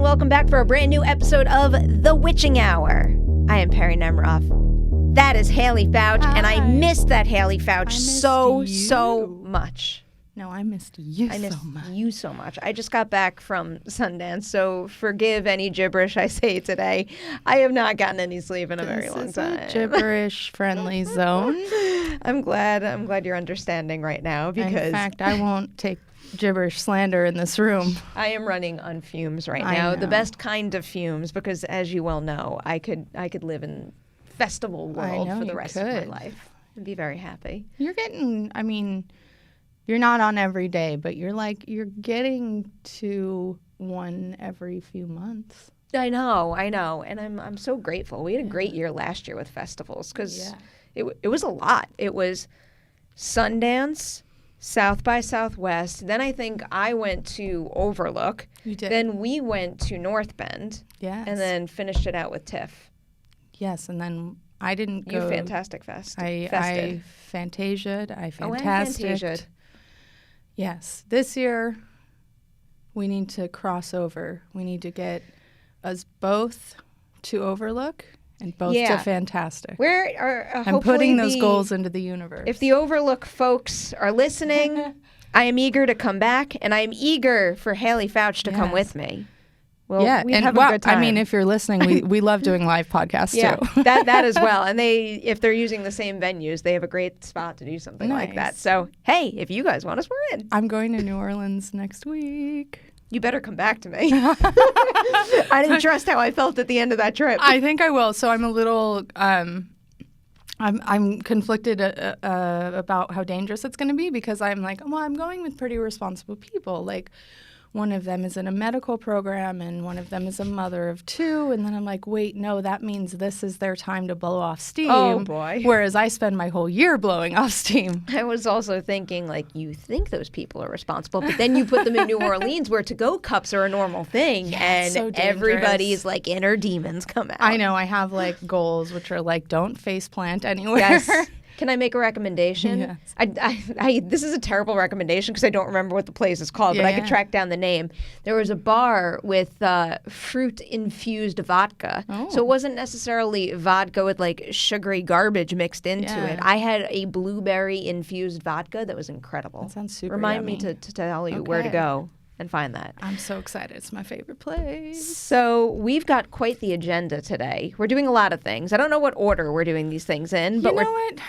welcome back for a brand new episode of The Witching Hour. I am Perri Nemroff. That is Haleigh Fouch, and I missed that Haleigh Fouch so much. No, I missed you I missed so much. you so much. I just got back from Sundance, so forgive any gibberish I say today. I have not gotten any sleep in a very long time. This is a gibberish-friendly zone. I'm glad you're understanding right now because in fact, I won't take gibberish slander in this room. I am running on fumes right now, the best kind of fumes, because as you well know, I could live in festival world for the rest of my life and be very happy. You're getting, I mean, you're not on every day, but you're getting to one every few months. I know, and I'm so grateful. We had a great year last year with festivals because it was a lot. It was Sundance, South by Southwest. Then I think I went to Overlook. You did. Then we went to North Bend. Yes. And then finished it out with TIFF. Yes, and then I didn't go. You Fantastic Fest. I fantasia'd. I fantastic. Oh, and fantasia'd. Yes. This year, we need to cross over. We need to get us both to Overlook and both to Fantastic. I'm putting those goals into the universe. If the Overlook folks are listening, I am eager to come back, and I am eager for Haleigh Fouch to come with me. Well, we have a good time. I mean, if you're listening, we love doing live podcasts too. that as well. And if they're using the same venues, they have a great spot to do something like that. So, hey, if you guys want us, we're in. I'm going to New Orleans next week. You better come back to me. I didn't trust how I felt at the end of that trip. I think I will. So I'm a little, I'm conflicted about how dangerous it's going to be because I'm like, well, I'm going with pretty responsible people. Like, one of them is in a medical program and one of them is a mother of two. And then I'm like, wait, no, that means this is their time to blow off steam. Oh, boy. Whereas I spend my whole year blowing off steam. I was also thinking, like, you think those people are responsible, but then you put them in New Orleans where to-go cups are a normal thing. And so everybody's, like, inner demons come out. I know. I have, like, goals which are, like, don't faceplant anywhere. Yes. Can I make a recommendation? Yes. This is a terrible recommendation because I don't remember what the place is called, but I could track down the name. There was a bar with fruit-infused vodka. Oh. So it wasn't necessarily vodka with, like, sugary garbage mixed into it. I had a blueberry-infused vodka that was incredible. That sounds super Remind yummy. me to tell you where to go and find that. I'm so excited. It's my favorite place. So we've got quite the agenda today. We're doing a lot of things. I don't know what order we're doing these things in, but you know what?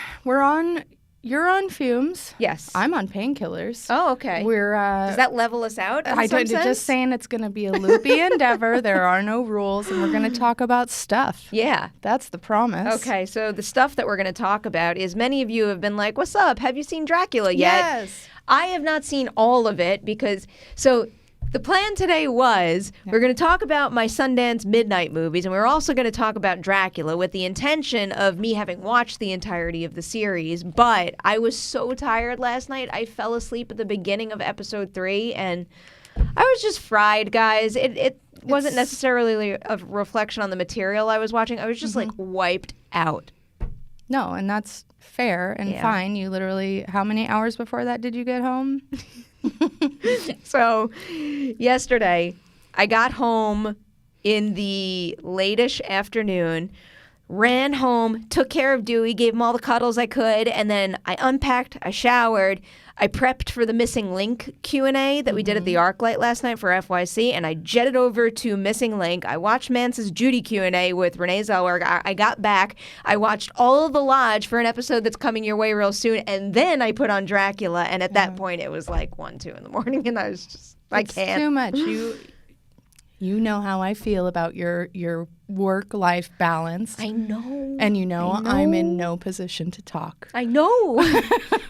You're on fumes. Yes. I'm on painkillers. Oh, okay. Does that level us out? Just saying it's going to be a loopy endeavor. There are no rules, and we're going to talk about stuff. Yeah. That's the promise. Okay, so the stuff that we're going to talk about is many of you have been like, what's up? Have you seen Dracula yet? Yes. I have not seen all of it because, so the plan today was we're going to talk about my Sundance midnight movies, and we're also going to talk about Dracula with the intention of me having watched the entirety of the series. But I was so tired last night, I fell asleep at the beginning of episode 3, and I was just fried, guys. It wasn't necessarily a reflection on the material I was watching. I was just like wiped out. No, and that's fair and fine. You literally, how many hours before that did you get home? So yesterday, I got home in the late-ish afternoon, ran home, took care of Dewey, gave him all the cuddles I could, and then I unpacked, I showered, I prepped for the Missing Link Q&A that we did at the ArcLight last night for FYC, and I jetted over to Missing Link. I watched Mance's Judy Q&A with Renee Zellweger. I got back. I watched all of The Lodge for an episode that's coming your way real soon, and then I put on Dracula, and at that point it was like 1, 2 in the morning, and I was just, I can't. It's too much. You know how I feel about your work-life balance. I know. And you know I'm in no position to talk. I know.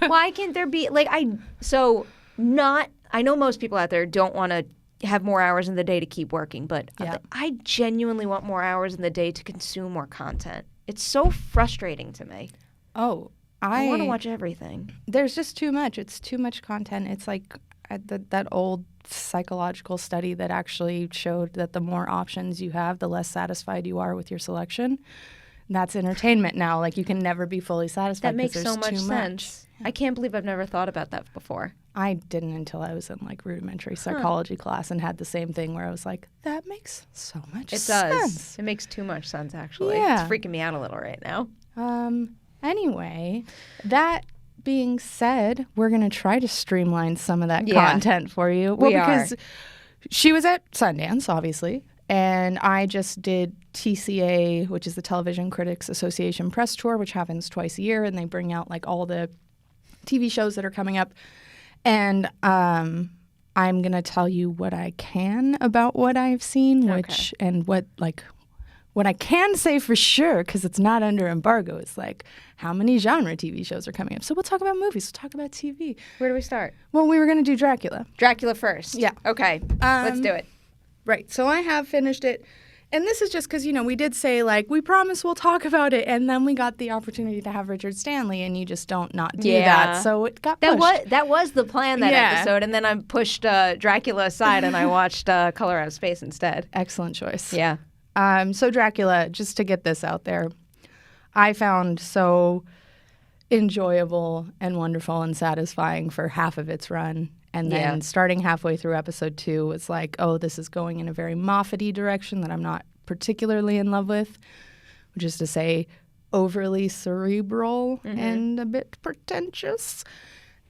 Why can't there be, like, I know most people out there don't want to have more hours in the day to keep working, but I genuinely want more hours in the day to consume more content. It's so frustrating to me. Oh, I want to watch everything. There's just too much. It's too much content. It's like that old psychological study that actually showed that the more options you have, the less satisfied you are with your selection. That's entertainment now. Like, you can never be fully satisfied. That makes so much sense. I can't believe I've never thought about that before. I didn't until I was in like rudimentary psychology class and had the same thing where I was like, that makes so much sense. It does. It makes too much sense, actually. Yeah. It's freaking me out a little right now. Anyway, that being said, we're going to try to streamline some of that content for you. Well, because she was at Sundance, obviously, and I just did TCA, which is the Television Critics Association press tour, which happens twice a year, and they bring out like all the TV shows that are coming up. And I'm going to tell you what I can about what I've seen, and what I can say for sure, because it's not under embargo, is like how many genre TV shows are coming up. So we'll talk about movies. We'll talk about TV. Where do we start? Well, we were going to do Dracula. Dracula first. Yeah. Okay. Let's do it. Right. So I have finished it. And this is just because, we did say, like, we promise we'll talk about it. And then we got the opportunity to have Richard Stanley, and you just don't not do that. So it got pushed. That was the plan, that episode. And then I pushed Dracula aside, and I watched Color Out of Space instead. Excellent choice. Yeah. So Dracula, just to get this out there, I found so enjoyable and wonderful and satisfying for half of its run. And then starting halfway through episode 2 was like, oh, this is going in a very Moffat-y direction that I'm not particularly in love with, which is to say overly cerebral and a bit pretentious.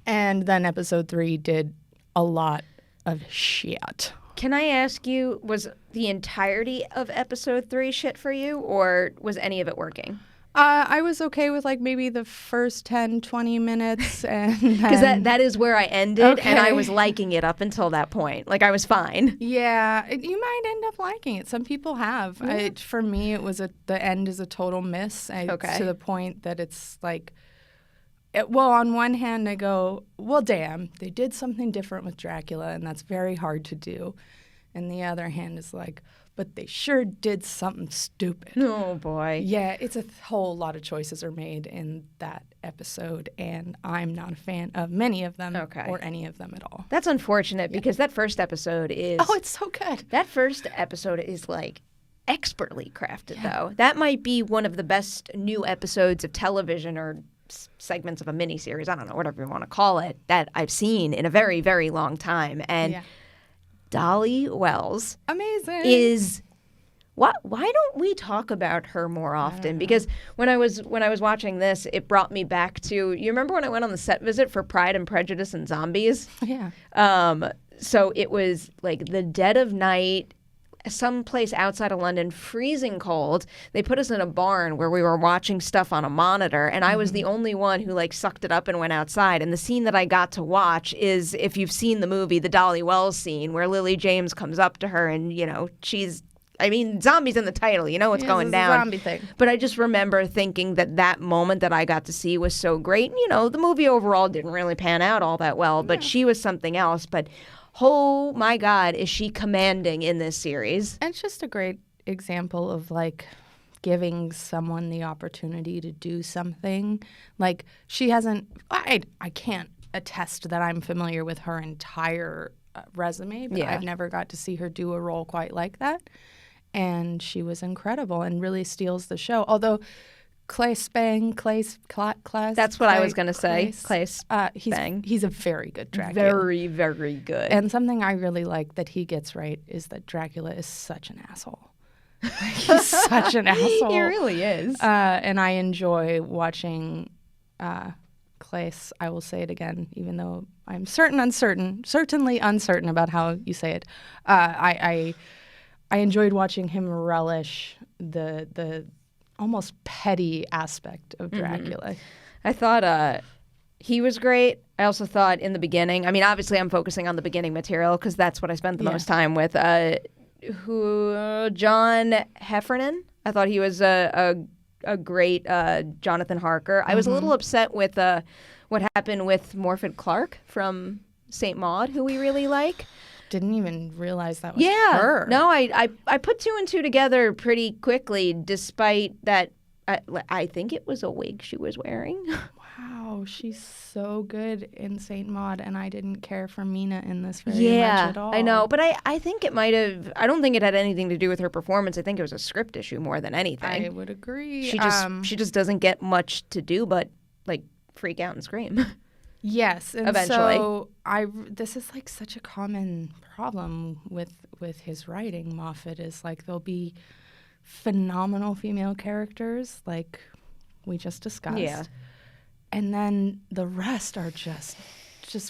And then episode 3 did a lot of shit. Can I ask you, was the entirety of episode 3 shit for you, or was any of it working? I was okay with like maybe the first 10, 20 minutes. Because that is where I ended, and I was liking it up until that point. Like, I was fine. Yeah, you might end up liking it. Some people have. Yeah. For me, it was the end is a total miss. To the point that it's like, on one hand, I go, well, damn, they did something different with Dracula, and that's very hard to do. And the other hand is like, but they sure did something stupid. Oh, boy. Yeah, it's a whole lot of choices are made in that episode, and I'm not a fan of many of them or any of them at all. That's unfortunate because that first episode is... Oh, it's so good. That first episode is, like, expertly crafted, though. That might be one of the best new episodes of television or segments of a miniseries, I don't know, whatever you want to call it, that I've seen in a very, very long time. And Dolly Wells amazing is why don't we talk about her more often? Because when I was watching this, it brought me back to, you remember when I went on the set visit for Pride and Prejudice and Zombies? Yeah. So it was like the dead of night, someplace outside of London, freezing cold. They put us in a barn where we were watching stuff on a monitor, and I was the only one who like sucked it up and went outside. And the scene that I got to watch is, if you've seen the movie, the Dolly Wells scene where Lily James comes up to her and, zombies in the title, you know what's going down. A zombie thing. But I just remember thinking that moment that I got to see was so great. And, the movie overall didn't really pan out all that well, but she was something else. But oh my God, is she commanding in this series? And it's just a great example of like giving someone the opportunity to do something. Like she hasn't, I can't attest that I'm familiar with her entire resume, but I've never got to see her do a role quite like that. And she was incredible and really steals the show. Although Claes. That's what I was going to say. Claes. He's a very good Dracula. Very, very good. And something I really like that he gets right is that Dracula is such an asshole. He's such an asshole. He really is. And I enjoy watching Claes. I will say it again, even though I'm certainly uncertain about how you say it. I enjoyed watching him relish the almost petty aspect of Dracula. I thought he was great. I also thought in the beginning, obviously I'm focusing on the beginning material because that's what I spent the most time with. John Heffernan. I thought he was a great Jonathan Harker. I was a little upset with what happened with Morfydd Clark from St. Maud, who we really like. Didn't even realize that was her. No, I put 2 and 2 together pretty quickly, despite that I think it was a wig she was wearing. Wow, she's so good in St. Maud, and I didn't care for Mina in this very much at all. I know, but I think it might have, I don't think it had anything to do with her performance. I think it was a script issue more than anything. I would agree. She just doesn't get much to do but, like, freak out and scream. Yes, and eventually. so this is like such a common problem with his writing. Moffat is like there'll be phenomenal female characters, like we just discussed, Yeah. and then the rest are just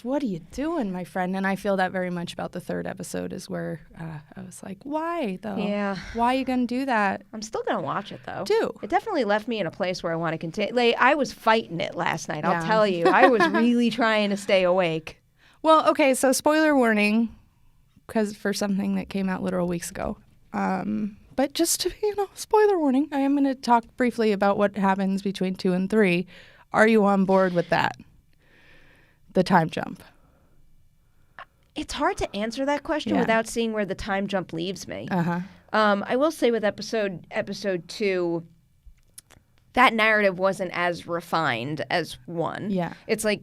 what are you doing, my friend? And I feel that very much about the third episode, is where I was like, why though? Yeah. Why are you gonna do that? I'm still gonna watch it though. Do. It definitely left me in a place where I want to continue. Like, I was fighting it last night. I'll Yeah. tell you, I was really trying to stay awake. Well, okay, so spoiler warning, because for something that came out literal weeks ago. But just to be, spoiler warning, I am going to talk briefly about what happens between 2 and 3. Are you on board with that? The time jump. It's hard to answer that question without seeing where the time jump leaves me. Uh-huh. I will say with episode 2, that narrative wasn't as refined as 1. Yeah. It's like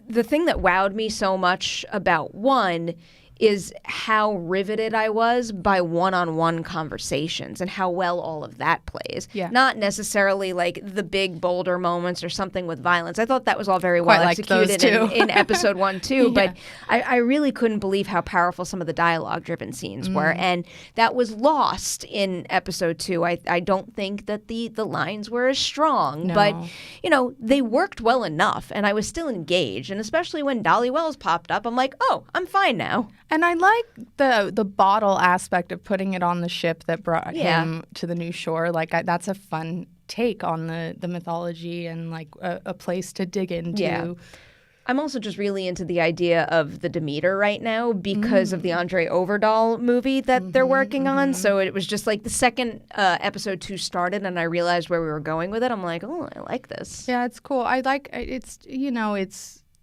the thing that wowed me so much about 1 is how riveted I was by one-on-one conversations and how well all of that plays. Yeah. Not necessarily like the big bolder moments or something with violence. I thought that was all very Quite well liked those executed too. in episode 1 too. Yeah. But I really couldn't believe how powerful some of the dialogue-driven scenes were. And that was lost in episode 2. I don't think that the lines were as strong. No. But, they worked well enough. And I was still engaged. And especially when Dolly Wells popped up, I'm like, oh, I'm fine now. And I like the bottle aspect of putting it on the ship that brought Yeah. him to the new shore. Like, that's a fun take on the mythology and, like, a place to dig into. Yeah. I'm also just really into the idea of the Demeter right now because of the Andre Overdahl movie that they're working on. So it was just like the second episode 2 started and I realized where we were going with it. I'm like, oh, I like this. Yeah, it's cool. I like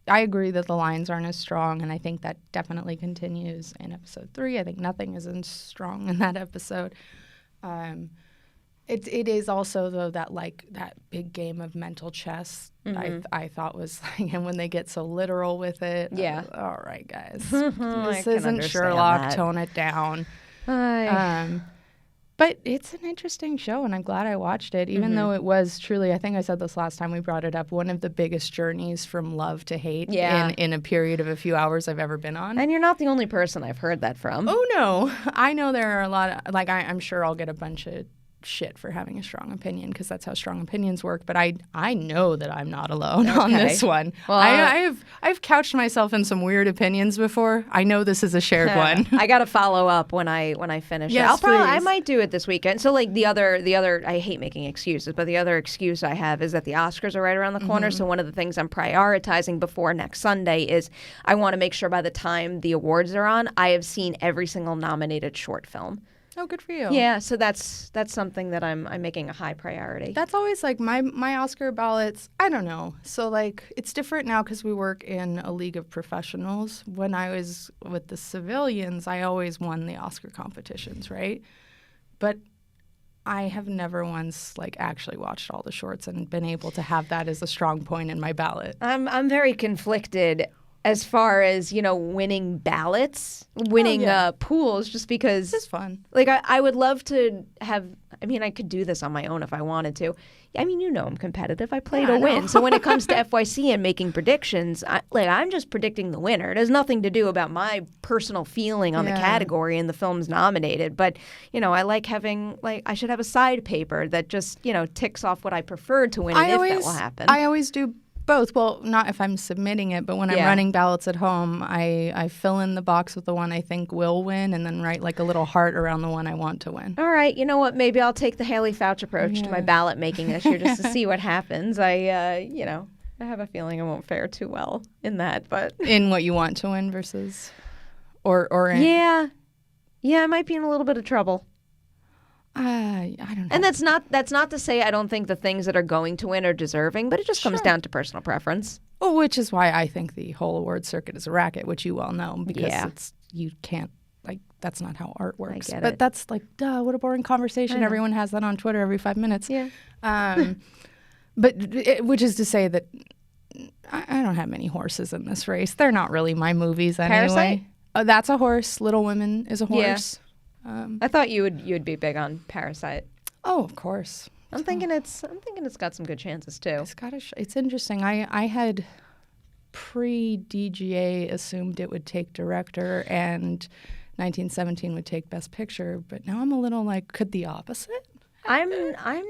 I agree that the lines aren't as strong, and I think that definitely continues in episode 3. I think nothing is as strong in that episode. It is also, though, that big game of mental chess. I thought was like, and when they get so literal with it, Yeah. all right, guys, I this can isn't understand Sherlock. that. Tone it down. Ay. But it's an interesting show, and I'm glad I watched it, even though it was truly, I think I said this last time we brought it up, one of the biggest journeys from love to hate in a period of a few hours I've ever been on. And you're not the only person I've heard that from. Oh, no. I know there are a lot of, I'm sure I'll get a bunch of shit for having a strong opinion because that's how strong opinions work. But I know that I'm not alone on this one. Well, I've couched myself in some weird opinions before. I know this is a shared one. I got to follow up when I finish Yes, it. I please. might do it this weekend. So like the other I hate making excuses, but the other excuse I have is that the Oscars are right around the corner. So one of the things I'm prioritizing before next Sunday is I want to make sure by the time the awards are on, I have seen every single nominated short film. Oh, good for you. Yeah, so that's something that I'm making a high priority. That's always like my Oscar ballots. I don't know. So like it's different now because we work in a league of professionals. When I was with the civilians, I always won the Oscar competitions, right? But I have never once like actually watched all the shorts and been able to have that as a strong point in my ballot. I'm very conflicted as far as, winning ballots, winning pools, just because This is fun. like I would love to have. I mean, I could do this on my own if I wanted to. I mean, I'm competitive. I play to win. So when it comes to FYC and making predictions, I'm just predicting the winner. It has nothing to do about my personal feeling on the category and the films nominated. But I like having I should have a side paper that just ticks off what I prefer to win and if that will happen. I always do both. Well, not if I'm submitting it, but when I'm running ballots at home, I fill in the box with the one I think will win and then write like a little heart around the one I want to win. All right, you know what? Maybe I'll take the Haleigh Fouch approach to my ballot making this year just to see what happens. I have a feeling I won't fare too well in that, but In what you want to win versus, or in, yeah, I might be in a little bit of trouble. I don't know. And that's not to say I don't think the things that are going to win are deserving, but it just comes down to personal preference. Oh, which is why I think the whole award circuit is a racket, which you well know, because you can't, that's not how art works. get but it. that's what a boring conversation. Everyone has that on Twitter every 5 minutes. Yeah. Which is to say that I don't have many horses in this race. They're not really my movies anyway. Parasite? That's a horse. Little Women is a horse. I thought you would be big on Parasite. Oh, of course. I'm thinking it's got some good chances too. It's interesting. I had pre-DGA assumed it would take director and 1917 would take Best Picture, but now I'm a little like, could the opposite? I'm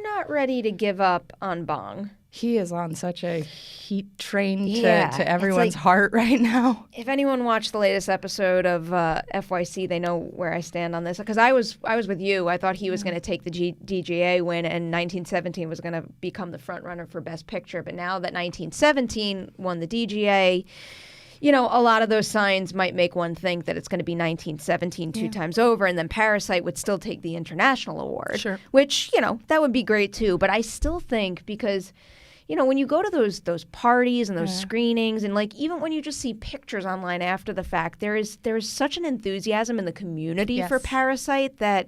not ready to give up on Bong. He is on such a heat train Yeah, to everyone's like, heart right now. If anyone watched the latest episode of FYC, they know where I stand on this. Because I was with you. I thought he was going to take the DGA win, and 1917 was going to become the front runner for Best Picture. But now that 1917 won the DGA, you know, a lot of those signs might make one think that it's going to be 1917 two times over, and then Parasite would still take the international award. Sure. Which, you know, that would be great too. But I still think, because, you know, when you go to those parties and those screenings, and like even when you just see pictures online after the fact, there is such an enthusiasm in the community for Parasite that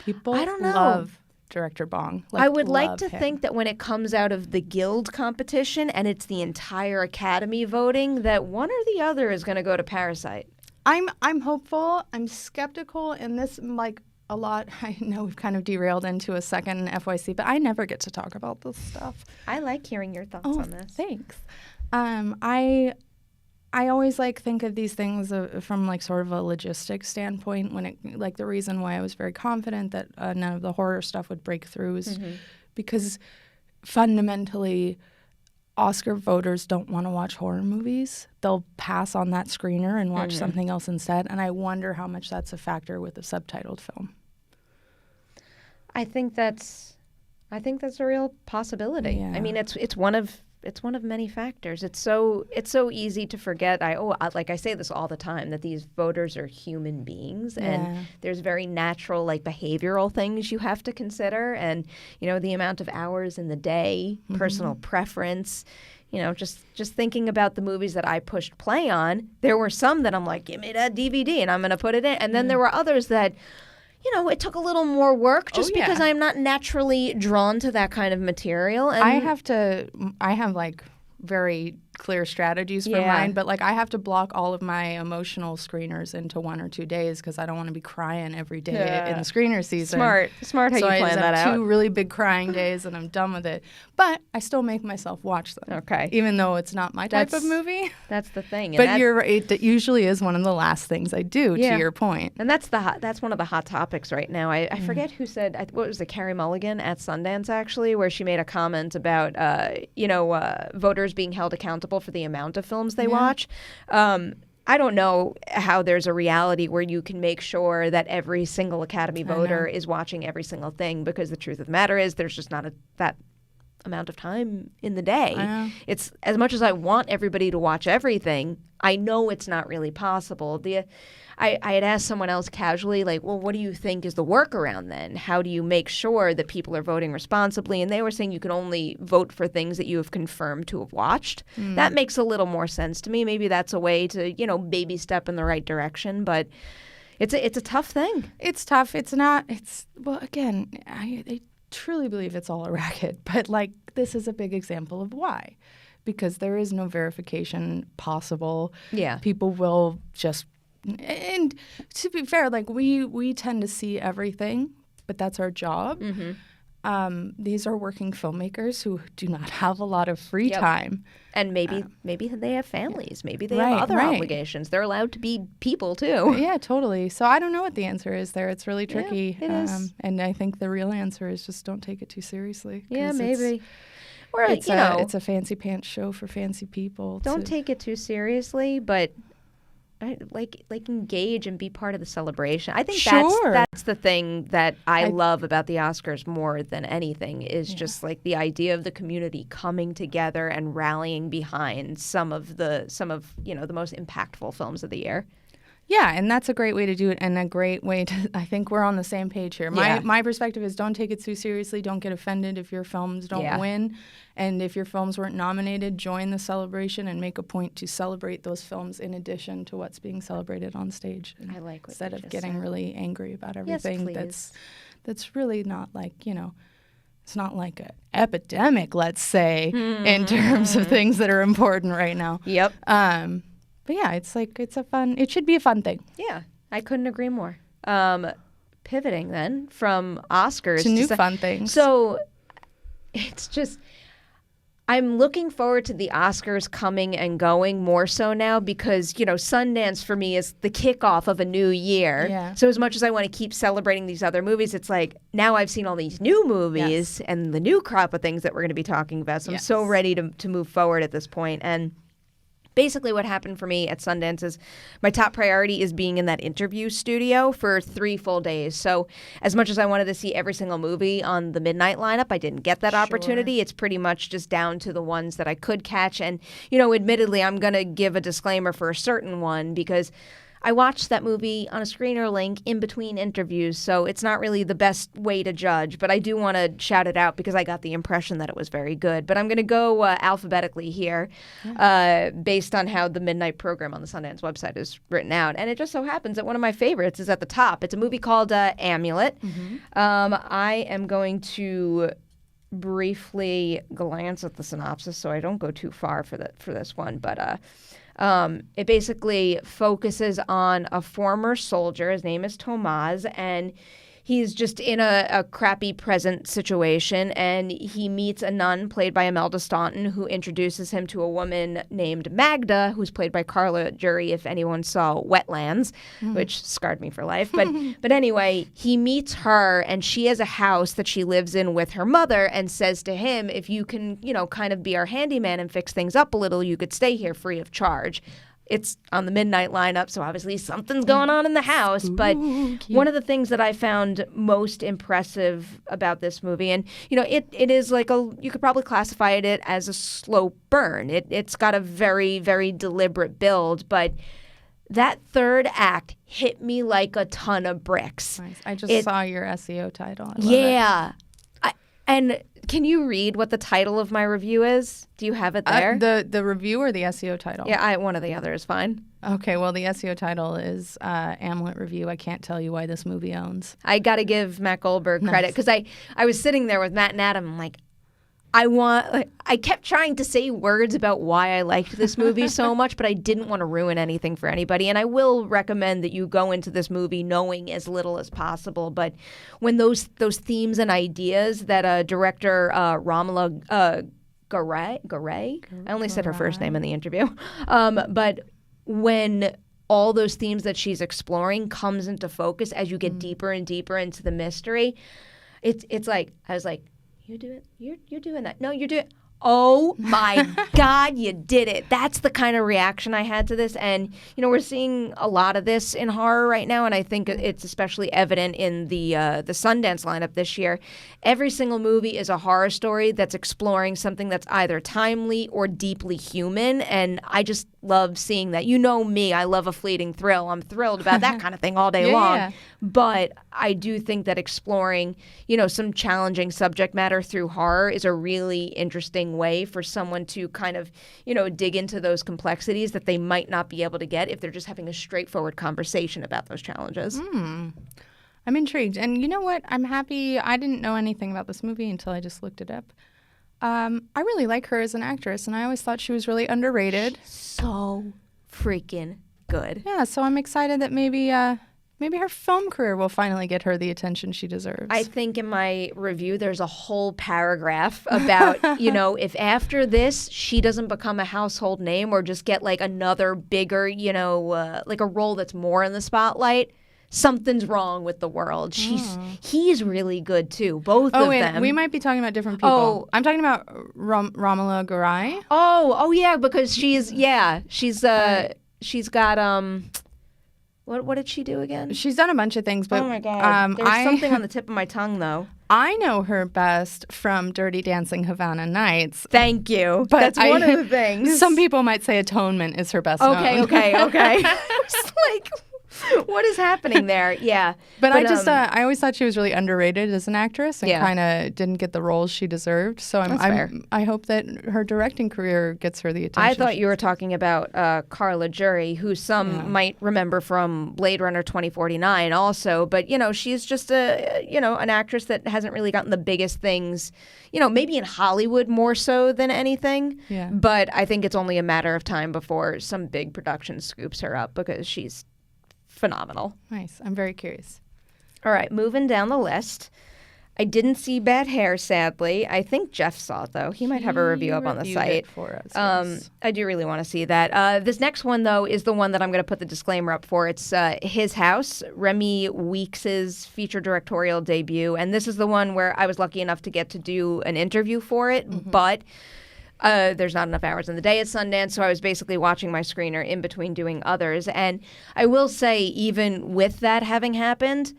people I don't know. love Director Bong. I would like to him. think that when it comes out of the guild competition and it's the entire Academy voting, that one or the other is going to go to Parasite. I'm hopeful. I'm skeptical, and this, like, a lot. I know we've kind of derailed into a second FYC, but I never get to talk about this stuff. I like hearing your thoughts on this. Thanks. I always like think of these things from like sort of a logistics standpoint. When it, like, the reason why I was very confident that none of the horror stuff would break through is because fundamentally Oscar voters don't want to watch horror movies. They'll pass on that screener and watch something else instead. And I wonder how much that's a factor with a subtitled film. I think that's a real possibility. Yeah. I mean, it's one of many factors. It's so easy to forget. Like I say this all the time, that these voters are human beings, and there's very natural, like, behavioral things you have to consider, and, you know, the amount of hours in the day, personal preference. You know, just thinking about the movies that I pushed play on, there were some that I'm like, give me that DVD and I'm going to put it in, and then there were others that, you know, it took a little more work just because I'm not naturally drawn to that kind of material. And I have like very clear strategies for mine, but like I have to block all of my emotional screeners into 1 or 2 days because I don't want to be crying every day in the screener season. Smart how so you plan that I have out. 2 really big crying days and I'm done with it. But I still make myself watch them. Okay. Even though it's not my type of movie. That's the thing. But you're right. It usually is one of the last things I do, to your point. And that's one of the hot topics right now. I forget who said, what was it, Carey Mulligan at Sundance, actually, where she made a comment about, voters being held accountable for the amount of films they watch. I don't know how there's a reality where you can make sure that every single Academy voter is watching every single thing, because the truth of the matter is there's just not that amount of time in the day. It's, as much as I want everybody to watch everything, I know it's not really possible. I had asked someone else casually, like, well, what do you think is the workaround then? How do you make sure that people are voting responsibly? And they were saying you can only vote for things that you have confirmed to have watched. That makes a little more sense to me. Maybe that's a way to, you know, baby step in the right direction. But it's a tough thing. It's tough. It's not. Well, again, I truly believe it's all a racket. But, like, this is a big example of why. Because there is no verification possible. Yeah. People will just... And to be fair, like, we tend to see everything, but that's our job. These are working filmmakers who do not have a lot of free time. And maybe they have families. Maybe they have other obligations. They're allowed to be people, too. Yeah, totally. So I don't know what the answer is there. It's really tricky. It is. And I think the real answer is just don't take it too seriously. Yeah, maybe. Or, it's a fancy pants show for fancy people. Don't take it too seriously, but... like engage and be part of the celebration. I think that's the thing that I love about the Oscars more than anything is just like the idea of the community coming together and rallying behind some of the most impactful films of the year. Yeah, and that's a great way to do it, and a great way to, I think we're on the same page here. My perspective is don't take it too seriously. Don't get offended if your films don't win. And if your films weren't nominated, join the celebration and make a point to celebrate those films in addition to what's being celebrated on stage. And I like what instead you of just getting said. really angry about everything that's really not like, you know, it's not like an epidemic, let's say, in terms of things that are important right now. Yep. But yeah, it should be a fun thing. Yeah, I couldn't agree more. Pivoting then from Oscars to new fun things. So it's just, I'm looking forward to the Oscars coming and going more so now because, Sundance for me is the kickoff of a new year. Yeah. So as much as I want to keep celebrating these other movies, it's like now I've seen all these new movies and the new crop of things that we're going to be talking about. So I'm so ready to move forward at this point. And basically what happened for me at Sundance is my top priority is being in that interview studio for 3 full days. So as much as I wanted to see every single movie on the midnight lineup, I didn't get that opportunity. It's pretty much just down to the ones that I could catch. And, admittedly, I'm going to give a disclaimer for a certain one because I watched that movie on a screener link in between interviews, so it's not really the best way to judge, but I do want to shout it out because I got the impression that it was very good. But I'm going to go alphabetically here based on how the midnight program on the Sundance website is written out. And it just so happens that one of my favorites is at the top. It's a movie called Amulet. I am going to briefly glance at the synopsis so I don't go too far for this one, but it basically focuses on a former soldier. His name is Tomas, and he's just in a crappy present situation, and he meets a nun played by Imelda Staunton who introduces him to a woman named Magda, who's played by Carla Jury, if anyone saw Wetlands, which scarred me for life. But anyway, he meets her, and she has a house that she lives in with her mother and says to him, if you can, kind of be our handyman and fix things up a little, you could stay here free of charge. It's on the midnight lineup, so obviously something's going on in the house. But one of the things that I found most impressive about this movie, and, it is like you could probably classify it as a slow burn. It's got a very, very deliberate build, but that third act hit me like a ton of bricks. Nice. I just saw your SEO title. I love it. And can you read what the title of my review is? Do you have it there? The review or the SEO title? Yeah, one of the other is fine. Okay, well, the SEO title is Amulet Review. I can't tell you why this movie owns. I got to give Matt Goldberg credit because I was sitting there with Matt and Adam. I'm like, I kept trying to say words about why I liked this movie so much, but I didn't want to ruin anything for anybody. And I will recommend that you go into this movie knowing as little as possible. But when those themes and ideas that director Romola Garay, I only said her first name in the interview, but when all those themes that she's exploring comes into focus as you get deeper and deeper into the mystery, it's like I was like, you're doing that. No, you're doing. Oh my God, you did it. That's the kind of reaction I had to this. And, we're seeing a lot of this in horror right now. And I think it's especially evident in the Sundance lineup this year. Every single movie is a horror story that's exploring something that's either timely or deeply human. And I just love seeing that. You know me, I love a fleeting thrill. I'm thrilled about that kind of thing all day long. Yeah. But I do think that exploring, some challenging subject matter through horror is a really interesting way for someone to kind of, dig into those complexities that they might not be able to get if they're just having a straightforward conversation about those challenges. I'm intrigued. And you know what? I'm happy. I didn't know anything about this movie until I just looked it up. I really like her as an actress, and I always thought she was really underrated. So freaking good. Yeah, so I'm excited that maybe her film career will finally get her the attention she deserves. I think in my review there's a whole paragraph about, if after this she doesn't become a household name or just get like another bigger, like a role that's more in the spotlight, something's wrong with the world. He's really good too. Both of them. We might be talking about different people. Oh, I'm talking about Romola Garai. Oh yeah, because she's got What did she do again? She's done a bunch of things, but oh my God, there's something on the tip of my tongue though. I know her best from Dirty Dancing Havana Nights. Thank you. But that's one of the things. Some people might say Atonement is her best known. Okay. It's like, what is happening there? Yeah. But I always thought she was really underrated as an actress and kind of didn't get the roles she deserved. So I hope that her directing career gets her the attention. I thought you were talking about Carla Jury, who some might remember from Blade Runner 2049 also. But, she's just an actress that hasn't really gotten the biggest things, maybe in Hollywood more so than anything. Yeah. But I think it's only a matter of time before some big production scoops her up because she's phenomenal. Nice. I'm very curious. All right, moving down the list. I didn't see Bad Hair, sadly. I think Jeff saw it, though. He might have a review up on the site. It for us, yes. I do really want to see that. This next one, though, is the one that I'm going to put the disclaimer up for. It's His House, Remy Weeks's feature directorial debut. And this is the one where I was lucky enough to get to do an interview for it, but there's not enough hours in the day at Sundance, so I was basically watching my screener in between doing others. And I will say, even with that having happened,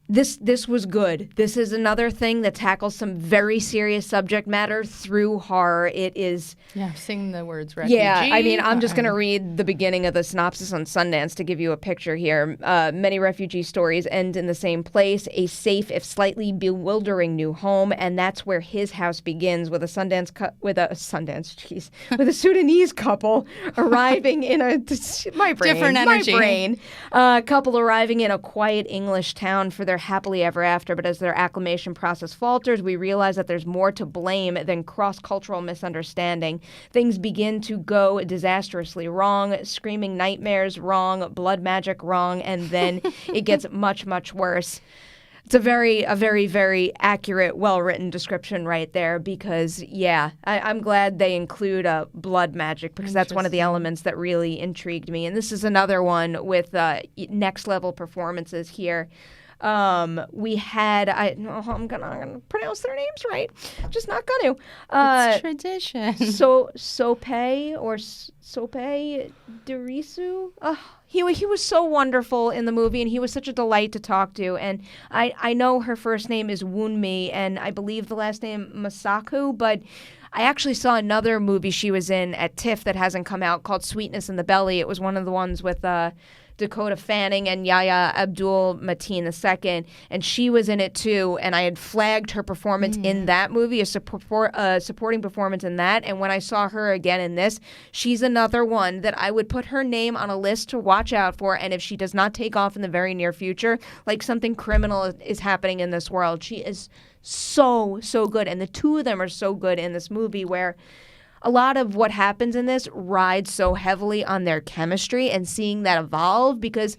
this was good. This is another thing that tackles some very serious subject matter through horror. It is... Yeah, seeing the words refugee. Yeah, I mean, I'm just going to read the beginning of the synopsis on Sundance to give you a picture here. Many refugee stories end in the same place, a safe, if slightly bewildering new home, and that's where His House begins with a Sudanese couple arriving in a... Different energy. Couple arriving in a quiet English town for their happily ever after, but as their acclimation process falters, we realize that there's more to blame than cross-cultural misunderstanding. Things begin to go disastrously wrong, screaming nightmares wrong, blood magic wrong, and then it gets much, much worse. It's a very, very accurate, well-written description right there because, yeah, I'm glad they include blood magic because that's one of the elements that really intrigued me. And this is another one with next-level performances here. We had, I'm gonna pronounce their names right. Just not gonna. It's tradition. Sope Derisu. He was so wonderful in the movie, and he was such a delight to talk to. And I know her first name is Wunmi, and I believe the last name Masaku, but I actually saw another movie she was in at TIFF that hasn't come out called Sweetness in the Belly. It was one of the ones with Dakota Fanning and Yahya Abdul-Mateen II, and she was in it too, and I had flagged her performance in that movie, a supporting performance in that, and when I saw her again in this, she's another one that I would put her name on a list to watch out for, and if she does not take off in the very near future, like something criminal is happening in this world, she is so good, and the two of them are so good in this movie where a lot of what happens in this rides so heavily on their chemistry and seeing that evolve because,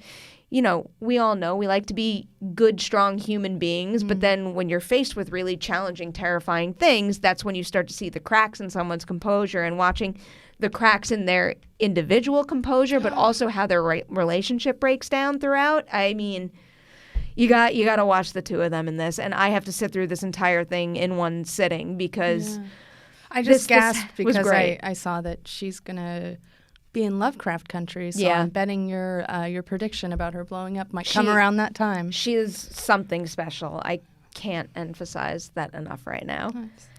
you know, we all know we like to be good, strong human beings, but then when you're faced with really challenging, terrifying things, that's when you start to see the cracks in someone's composure and watching the cracks in their individual composure, but also how their relationship breaks down throughout. I mean, you got to watch the two of them in this, and I have to sit through this entire thing in one sitting because... Yeah. I just gasped because I saw that she's going to be in Lovecraft country, so I'm betting your prediction about her blowing up might come around that time. She is something special. I can't emphasize that enough right now. Nice.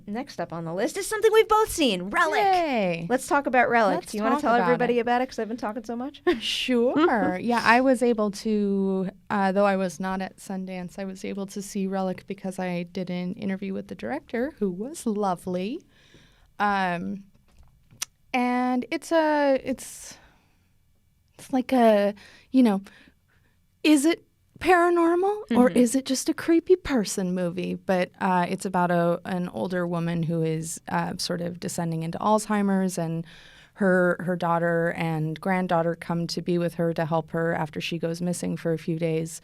Next up on the list is something we've both seen, Relic. Yay. Let's talk about Relic. Do you want to tell everybody about it because I've been talking so much? Sure. Yeah, I was able to, though I was not at Sundance, I was able to see Relic because I did an interview with the director who was lovely. And it's like a, you know, is it paranormal or is it just a creepy person movie? But it's about an older woman who is sort of descending into Alzheimer's, and her daughter and granddaughter come to be with her to help her after she goes missing for a few days,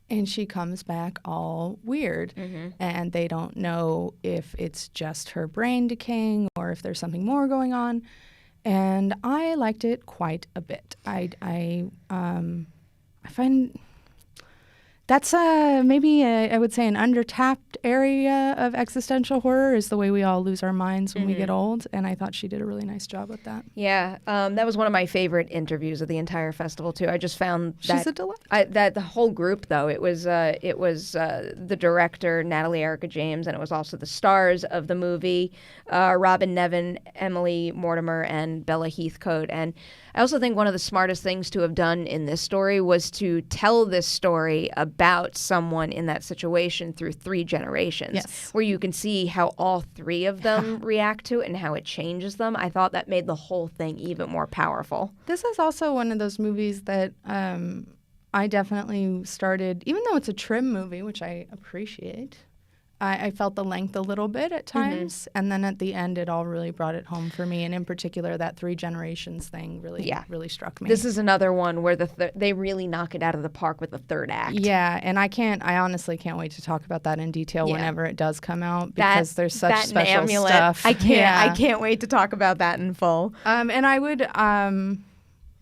and she comes back all weird, and they don't know if it's just her brain decaying or if there's something more going on. And I liked it quite a bit. I find that's maybe I would say an undertapped area of existential horror is the way we all lose our minds when we get old, and I thought she did a really nice job with that. Yeah, that was one of my favorite interviews of the entire festival too. I just found that she's a delight. That the whole group though, it was the director Natalie Erica James, and it was also the stars of the movie, Robin Nevin, Emily Mortimer, and Bella Heathcote. And I also think one of the smartest things to have done in this story was to tell this story about someone in that situation through 3 generations, where you can see how all 3 of them react to it and how it changes them. I thought that made the whole thing even more powerful. This is also one of those movies that I definitely started, even though it's a trim movie, which I appreciate, I felt the length a little bit at times, and then at the end, it all really brought it home for me. And in particular, that 3 generations thing really struck me. This is another one where they really knock it out of the park with the third act. Yeah, and I honestly can't wait to talk about that in detail whenever it does come out, because there's such special Amulet, stuff. I can't wait to talk about that in full. And I would,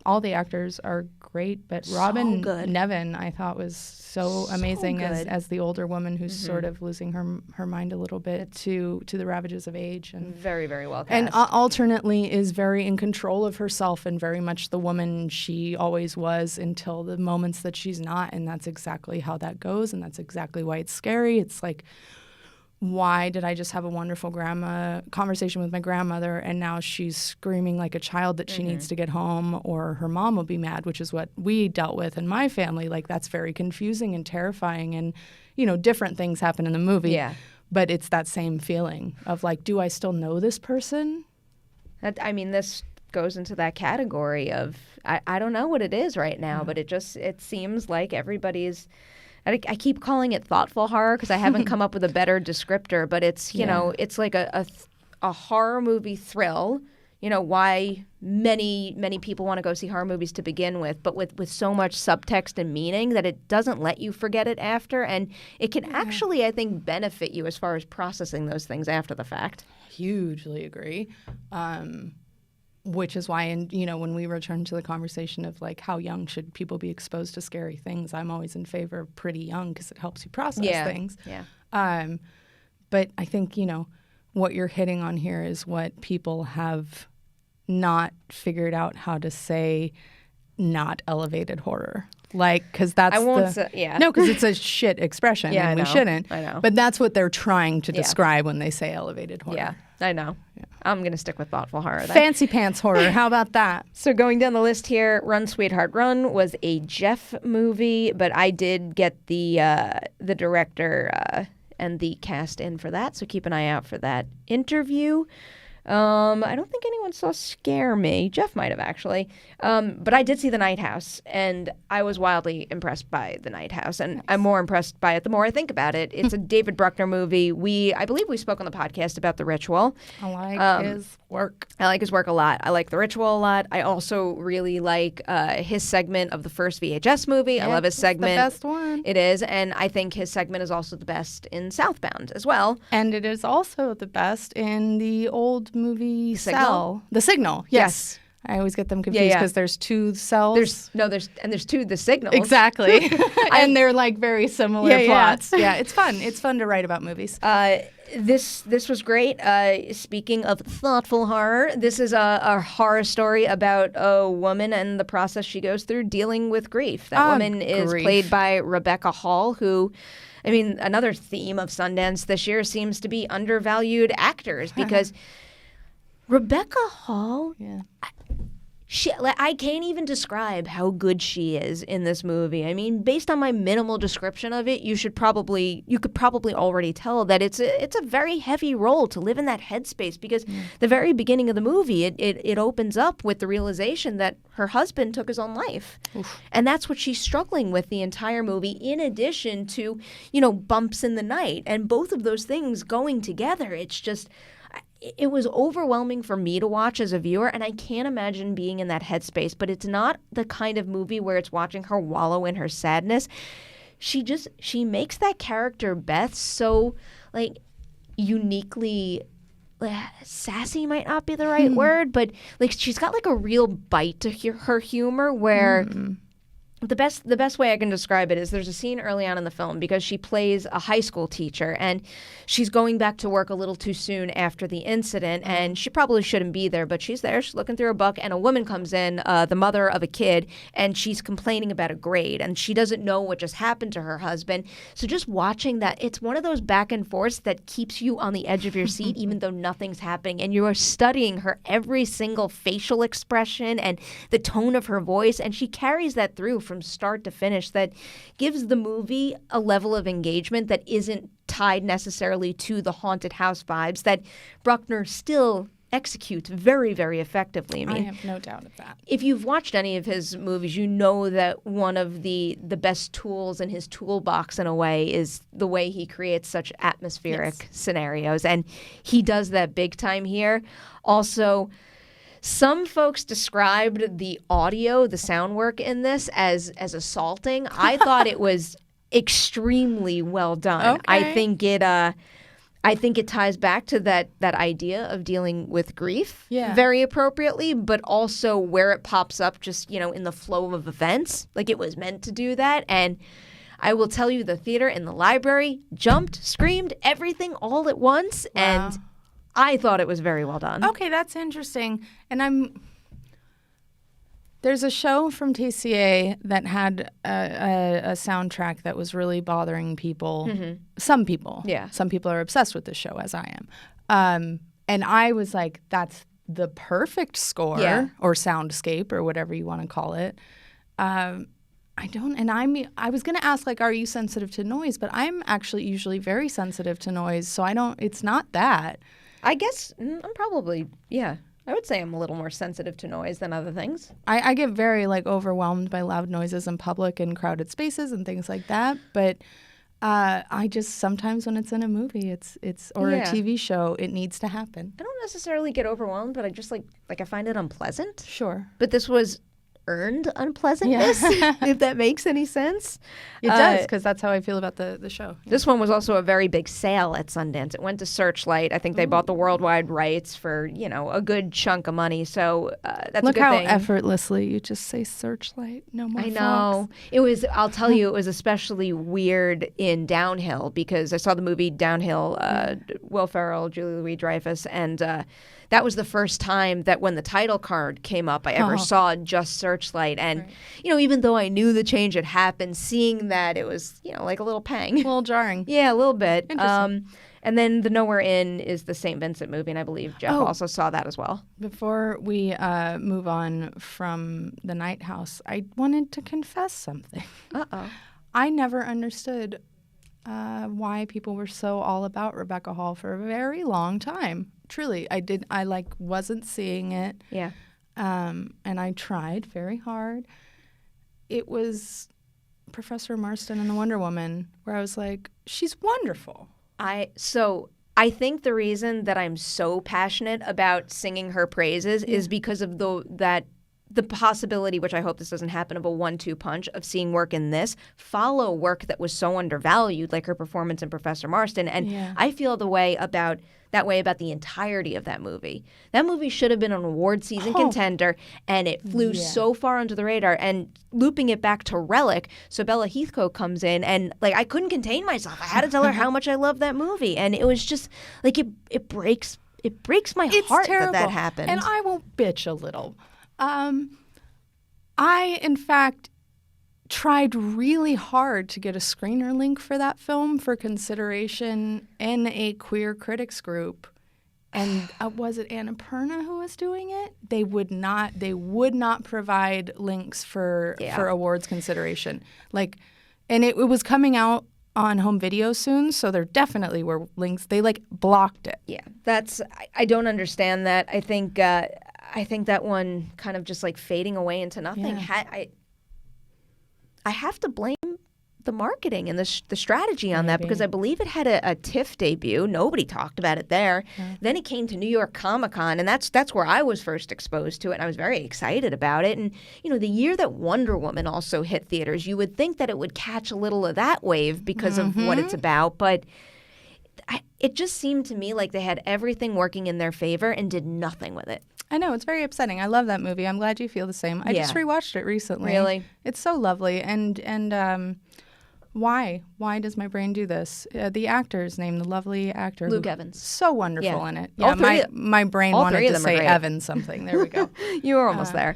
all the actors are great, but Robin Nevin I thought was so amazing as the older woman who's sort of losing her mind a little bit to the ravages of age, and very, very well cast. And alternately is very in control of herself and very much the woman she always was until the moments that she's not, and that's exactly how that goes, and that's exactly why it's scary. It's like, why did I just have a wonderful conversation with my grandmother, and now she's screaming like a child that she needs to get home, or her mom will be mad, which is what we dealt with in my family. Like, that's very confusing and terrifying, and, different things happen in the movie. Yeah. But it's that same feeling of like, do I still know this person? This goes into that category of, I don't know what it is right now, but it seems like everybody's, I keep calling it thoughtful horror because I haven't come up with a better descriptor, but it's, it's like a horror movie thrill, why many people want to go see horror movies to begin with, but with so much subtext and meaning that it doesn't let you forget it after. And it can actually, I think, benefit you as far as processing those things after the fact. Hugely agree. Which is why, when we return to the conversation of like how young should people be exposed to scary things, I'm always in favor of pretty young because it helps you process things. Yeah. But I think, what you're hitting on here is what people have not figured out how to say, not elevated horror. Like, because that's no, because it's a shit expression, and we shouldn't. I know. But that's what they're trying to describe when they say elevated horror. Yeah, I know. Yeah. I'm going to stick with thoughtful horror then. Fancy pants horror. How about that? So going down the list here, Run, Sweetheart, Run was a Jeff movie, but I did get the director and the cast in for that, so keep an eye out for that interview. I don't think anyone saw Scare Me. Jeff might have, actually. But I did see The Night House, and I was wildly impressed by The Night House, and I'm more impressed by it the more I think about it. It's a David Bruckner movie. I believe we spoke on the podcast about The Ritual. I like his work. I like his work a lot. I like The Ritual a lot. I also really like his segment of the first VHS movie. I love his segment. It's the best one. It is, and I think his segment is also the best in Southbound as well. And it is also the best in the old movie Cell. The Signal. Yes. I always get them confused because there's 2 cells. There's 2 The Signals. Exactly. And they're like very similar plots. Yeah, it's fun. It's fun to write about movies. This was great. Speaking of thoughtful horror, this is a horror story about a woman and the process she goes through dealing with grief. That woman is played by Rebecca Hall, who, another theme of Sundance this year seems to be undervalued actors, because Rebecca Hall, I can't even describe how good she is in this movie. Based on my minimal description of it, you could probably already tell that it's a very heavy role to live in that headspace, because the very beginning of the movie, it opens up with the realization that her husband took his own life. Oof. And that's what she's struggling with the entire movie, in addition to, bumps in the night. And both of those things going together, it was overwhelming for me to watch as a viewer, and I can't imagine being in that headspace. But it's not the kind of movie where it's watching her wallow in her sadness. She makes that character, Beth, so, like, uniquely sassy might not be the right word, but, like, she's got, like, a real bite to her humor where... The best way I can describe it is there's a scene early on in the film, because she plays a high school teacher, and she's going back to work a little too soon after the incident, and she probably shouldn't be there, but she's there. She's looking through her book, and a woman comes in, the mother of a kid, and she's complaining about a grade, and she doesn't know what just happened to her husband. So just watching that, it's one of those back and forths that keeps you on the edge of your seat, even though nothing's happening, and you are studying her every single facial expression and the tone of her voice, and she carries that through from start to finish, that gives the movie a level of engagement that isn't tied necessarily to the haunted house vibes that Bruckner still executes very, very effectively. I have no doubt of that. If you've watched any of his movies, you know that one of the best tools in his toolbox, in a way, is the way he creates such atmospheric scenarios. And he does that big time here. Also, some folks described the audio, the sound work in this as assaulting. I thought it was extremely well done. Okay. I think it ties back to that idea of dealing with grief Yeah. very appropriately, but also where it pops up just, in the flow of events. Like, it was meant to do that. And I will tell you, the theater in the library jumped, screamed, everything all at once. Wow. And I thought it was very well done. Okay, that's interesting. And there's a show from TCA that had a soundtrack that was really bothering people. Mm-hmm. Some people. Yeah. Some people are obsessed with the show, as I am. And I was like, that's the perfect score or soundscape or whatever you want to call it. I was going to ask, like, are you sensitive to noise? But I'm actually usually very sensitive to noise, so it's not that. I guess I'm probably, I would say I'm a little more sensitive to noise than other things. I get very, like, overwhelmed by loud noises in public and crowded spaces and things like that. But I just, sometimes when it's in a movie, it's or a TV show, it needs to happen. I don't necessarily get overwhelmed, but I just like I find it unpleasant. Sure. But this was earned unpleasantness, if that makes any sense. It does, because that's how I feel about the show. This one was also a very big sale at Sundance. It went to Searchlight. I think they bought the worldwide rights for, a good chunk of money. So that's a good thing. Look how effortlessly you just say Searchlight. No more I know. Fox. I'll tell you, it was especially weird in Downhill, because I saw the movie Downhill, Will Ferrell, Julie Louis-Dreyfus, and that was the first time that when the title card came up, I ever saw just Searchlight. And, even though I knew the change had happened, seeing that, it was, like a little pang. A little jarring. Yeah, a little bit. Interesting. And then The Nowhere Inn is the St. Vincent movie, and I believe Jeff also saw that as well. Before we move on from The Night House, I wanted to confess something. Uh-oh. I never understood why people were so all about Rebecca Hall for a very long time. Truly, I wasn't seeing it. Yeah. And I tried very hard. It was Professor Marston and the Wonder Woman, where I was like, she's wonderful. I think the reason that I'm so passionate about singing her praises is because of the possibility, which I hope this doesn't happen, of a 1-2 punch of seeing work in this follow work that was so undervalued, like her performance in Professor Marston. And I feel that way about the entirety of that movie. That movie should have been an award season contender, and it flew so far under the radar. And looping it back to Relic, so Bella Heathcote comes in, and I couldn't contain myself. I had to tell her how much I love that movie, and it was just it breaks my heart that happened. And I will bitch a little. I, in fact, tried really hard to get a screener link for that film for consideration in a queer critics group. And was it Anna Perna who was doing it? They would not provide links for awards consideration. And it was coming out on home video soon, so there definitely were links. They blocked it. Yeah, I don't understand that. I think that one kind of just fading away into nothing. Yeah. I have to blame the marketing and the strategy on that, because I believe it had a TIFF debut. Nobody talked about it there. Yeah. Then it came to New York Comic Con, and that's where I was first exposed to it, and I was very excited about it. And, the year that Wonder Woman also hit theaters, you would think that it would catch a little of that wave because of what it's about, but it just seemed to me like they had everything working in their favor and did nothing with it. I know, it's very upsetting. I love that movie. I'm glad you feel the same. I just rewatched it recently. Really? It's so lovely. And why does my brain do this? The actor's name, the lovely actor. Luke Evans. So wonderful in it. Yeah, my brain wanted to say Evans something. There we go. You were almost there.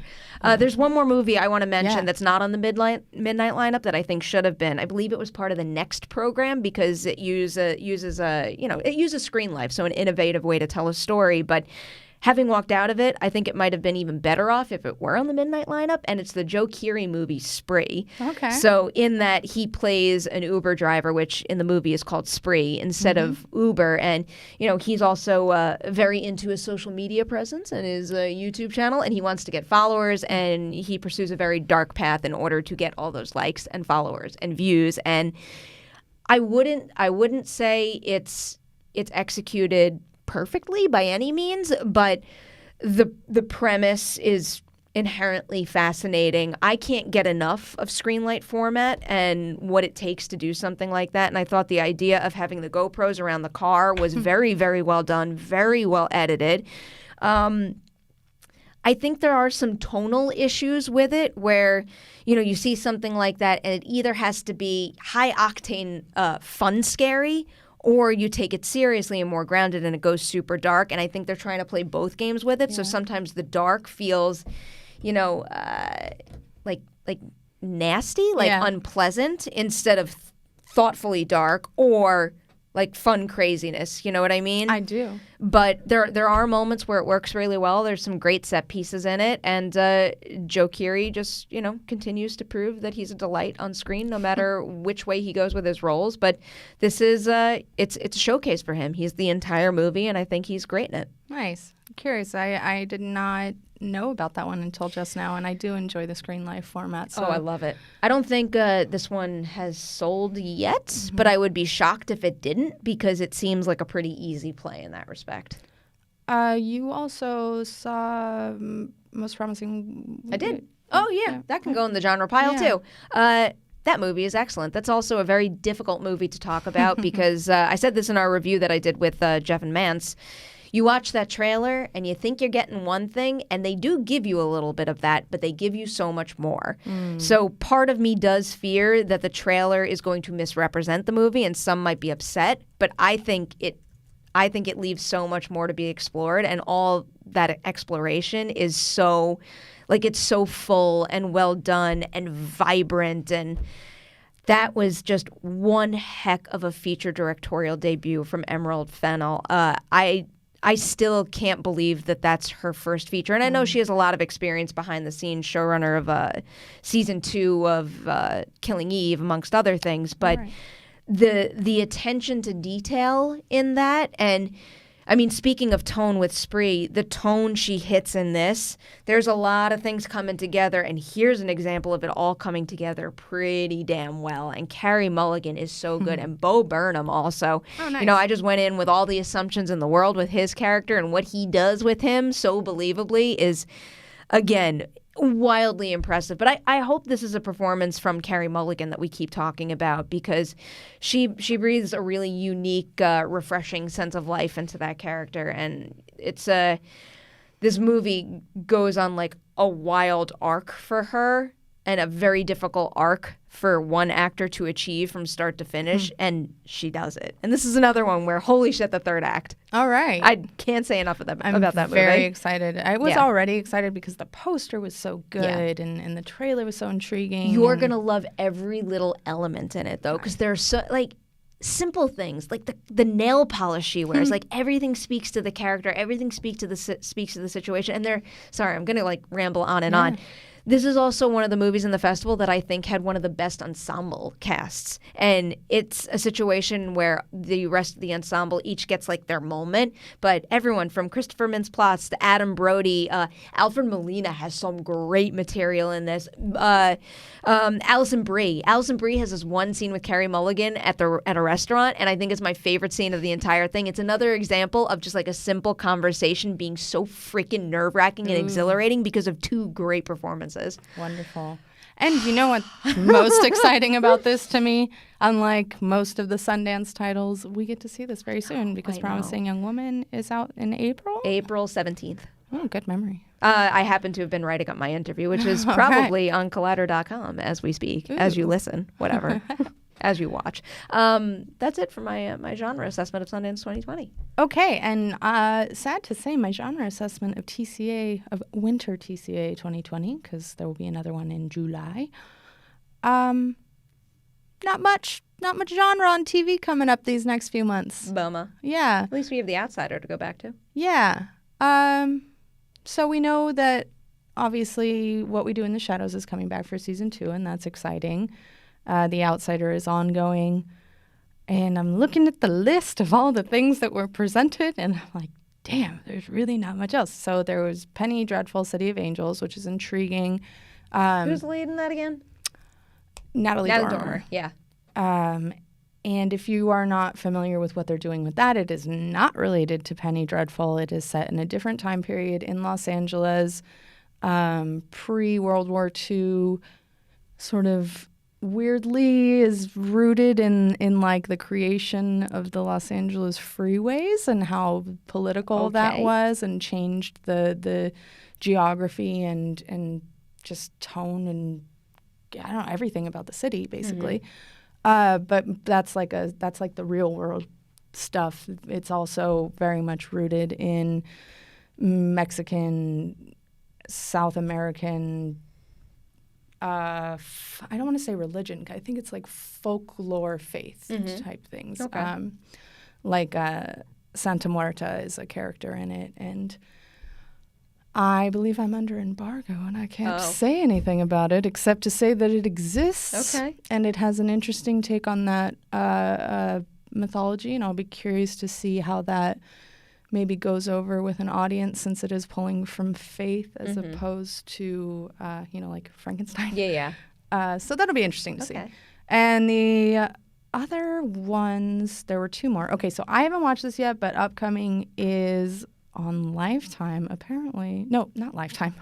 There's one more movie I want to mention that's not on the midnight lineup that I think should have been. I believe it was part of the Next program, because it uses Screen Life, so an innovative way to tell a story. But having walked out of it, I think it might have been even better off if it were on the midnight lineup. And it's the Joe Keery movie Spree. Okay. So in that, he plays an Uber driver, which in the movie is called Spree instead of Uber. And, he's also very into his social media presence and his YouTube channel. And he wants to get followers. And he pursues a very dark path in order to get all those likes and followers and views. And I wouldn't say it's executed perfectly by any means, but the premise is inherently fascinating. I can't get enough of screenlight format and what it takes to do something like that. And I thought the idea of having the GoPros around the car was very, very well done, very well edited. I think there are some tonal issues with it where, you see something like that and it either has to be high octane, fun, scary, or you take it seriously and more grounded and it goes super dark. And I think they're trying to play both games with it. Yeah. So sometimes the dark feels, like nasty, like unpleasant instead of thoughtfully dark or like fun craziness. You know what I mean? I do. But there are moments where it works really well. There's some great set pieces in it. And Joe Keery just, continues to prove that he's a delight on screen no matter which way he goes with his roles. But this is, it's a showcase for him. He's the entire movie, and I think he's great in it. Nice. I'm curious. I did not know about that one until just now, and I do enjoy the screen life format. So. Oh, I love it. I don't think this one has sold yet, but I would be shocked if it didn't because it seems like a pretty easy play in that respect. You also saw Most Promising... I did. Oh, yeah. That can go in the genre pile, too. That movie is excellent. That's also a very difficult movie to talk about because I said this in our review that I did with Jeff and Mance. You watch that trailer and you think you're getting one thing, and they do give you a little bit of that, but they give you so much more. So part of me does fear that the trailer is going to misrepresent the movie and some might be upset, but I think it leaves so much more to be explored, and all that exploration is so, it's so full and well done and vibrant, and that was just one heck of a feature directorial debut from Emerald Fennell. I still can't believe that that's her first feature. And I know she has a lot of experience behind the scenes, showrunner of season 2 of Killing Eve, amongst other things. But the attention to detail in that, and I mean, speaking of tone with Spree, the tone she hits in this, there's a lot of things coming together, and here's an example of it all coming together pretty damn well. And Carey Mulligan is so good, and Bo Burnham also. Oh, nice. I just went in with all the assumptions in the world with his character, and what he does with him so believably is, again, wildly impressive. But I hope this is a performance from Carey Mulligan that we keep talking about, because she breathes a really unique, refreshing sense of life into that character. And it's this movie goes on like a wild arc for her, and a very difficult arc for one actor to achieve from start to finish, and she does it. And this is another one where, holy shit, the third act. All right. I can't say enough about that movie. I'm very excited. I was already excited because the poster was so good, and the trailer was so intriguing. You're going to love every little element in it, though, because there's so, simple things, like the nail polish she wears, everything speaks to the character, everything speaks to the situation. And sorry, I'm going to ramble on and on. This is also one of the movies in the festival that I think had one of the best ensemble casts. And it's a situation where the rest of the ensemble each gets their moment. But everyone from Christopher Mintz-Plasse to Adam Brody, Alfred Molina has some great material in this. Alison Brie. Alison Brie has this one scene with Carey Mulligan at a restaurant, and I think it's my favorite scene of the entire thing. It's another example of just a simple conversation being so freaking nerve-wracking and exhilarating because of two great performances. Wonderful. And you know what's most exciting about this to me? Unlike most of the Sundance titles, we get to see this very soon because Promising Young Woman is out in April? April 17th. Oh, good memory. I happen to have been writing up my interview, which is probably on Collider.com as we speak, as you listen, whatever, as you watch. That's it for my genre assessment of Sundance 2020. Okay, and sad to say, my genre assessment of Winter TCA 2020, because there will be another one in July. Not much genre on TV coming up these next few months. Bummer. Yeah. At least we have The Outsider to go back to. Yeah. So we know that obviously What We Do in the Shadows is coming back for season 2, and that's exciting. The Outsider is ongoing. And I'm looking at the list of all the things that were presented, and I'm like, damn, there's really not much else. So there was Penny Dreadful, City of Angels, which is intriguing. Who's leading that again? Natalie Dormer. Yeah. And if you are not familiar with what they're doing with that, it is not related to Penny Dreadful. It is set in a different time period in Los Angeles, pre-World War II, sort of weirdly is rooted in like the creation of the Los Angeles freeways and how political that was, and changed the geography and just tone and I don't know, everything about the city basically. But that's like the real world stuff. It's also very much rooted in Mexican, South American, I don't want to say religion. I think it's like folklore faith type things. Okay. Like Santa Muerta is a character in it. And I believe I'm under embargo and I can't say anything about it except to say that it exists. Okay. And it has an interesting take on that mythology. And I'll be curious to see how that maybe goes over with an audience, since it is pulling from faith as opposed to, like Frankenstein. Yeah. So that'll be interesting to see. And the other ones, there were 2 more. Okay, so I haven't watched this yet, but upcoming is on Lifetime, apparently. No, not Lifetime.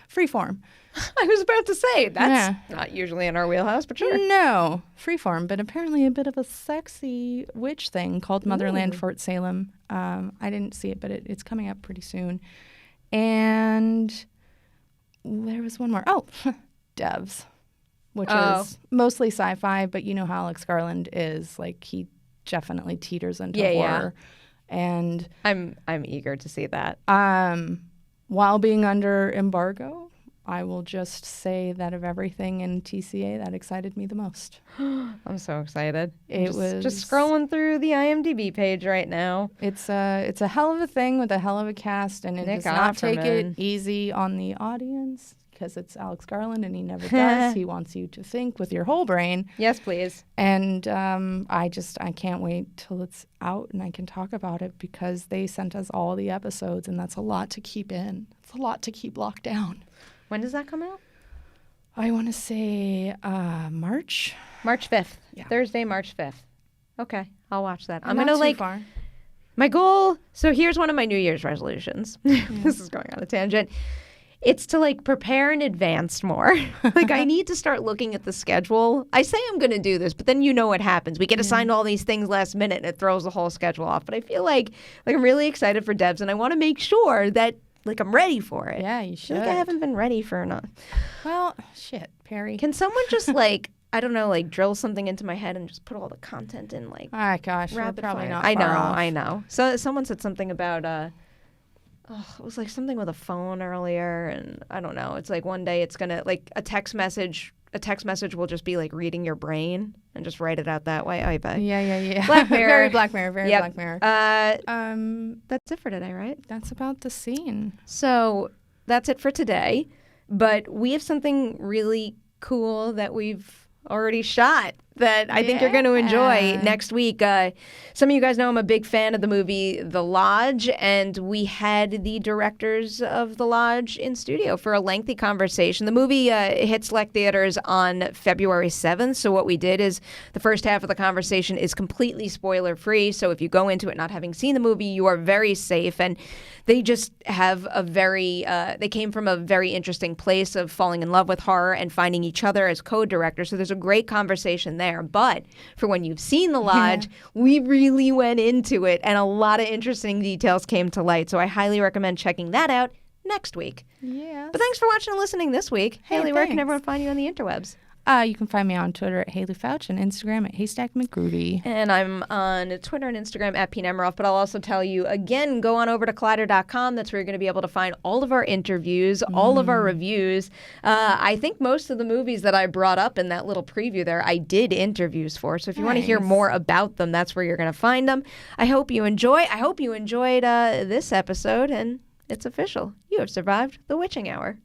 Freeform. I was about to say, that's not usually in our wheelhouse, but sure. No, Freeform, but apparently a bit of a sexy witch thing called Motherland Fort Salem. I didn't see it, but it's coming up pretty soon. And there was one more. Oh, Devs, which is mostly sci-fi, but you know how Alex Garland is. Like, he definitely teeters into horror. And I'm eager to see that. While being under embargo, I will just say that of everything in TCA, that excited me the most. I'm so excited. It was just scrolling through the IMDb page right now. It's a hell of a thing with a hell of a cast, and it does not take it easy on the audience because it's Alex Garland and he never does. He wants you to think with your whole brain. Yes, please. And I can't wait till it's out and I can talk about it because they sent us all the episodes, and that's a lot to keep in. It's a lot to keep locked down. When does that come out? I want to say March. March 5th. Yeah. Thursday, March 5th. Okay, I'll watch that. I'm going to far. My goal, so here's one of my New Year's resolutions. This is going on a tangent. It's to prepare in advance more. I need to start looking at the schedule. I say I'm going to do this, but then you know what happens. We get assigned all these things last minute and it throws the whole schedule off. But I feel like I'm really excited for Devs, and I want to make sure that I'm ready for it. Yeah, you should. I haven't been ready for enough. Well, shit, Perri. Can someone just I don't know, drill something into my head and just put all the content in oh gosh, rapid probably fire? not. I know. So someone said something about it was something with a phone earlier, and I don't know. It's one day it's gonna a text message will just be reading your brain and just write it out that way. I bet. Yeah. Black Mirror. Very Black Mirror. Very Black Mirror. That's it for today, right? That's about the scene. So that's it for today. But we have something really cool that we've already shot that I think you're going to enjoy next week. Some of you guys know I'm a big fan of the movie The Lodge, and we had the directors of The Lodge in studio for a lengthy conversation. The movie hit select theaters on February 7th, so what we did is the first half of the conversation is completely spoiler-free, so if you go into it not having seen the movie, you are very safe, and they just have they came from a very interesting place of falling in love with horror and finding each other as co-directors, so there's a great conversation there. But for when you've seen The Lodge, we really went into it, and a lot of interesting details came to light. So I highly recommend checking that out next week. Yeah. But thanks for watching and listening this week. Hey, Haleigh, where can everyone find you on the interwebs? You can find me on Twitter at Haleigh Fouch and Instagram at Haystack McGroovy. And I'm on Twitter and Instagram at Pete Nemiroff. But I'll also tell you, again, go on over to Collider.com. That's where you're going to be able to find all of our interviews, all of our reviews. I think most of the movies that I brought up in that little preview there, I did interviews for. So if you want to hear more about them, that's where you're going to find them. I hope you enjoyed this episode, and it's official. You have survived the witching hour.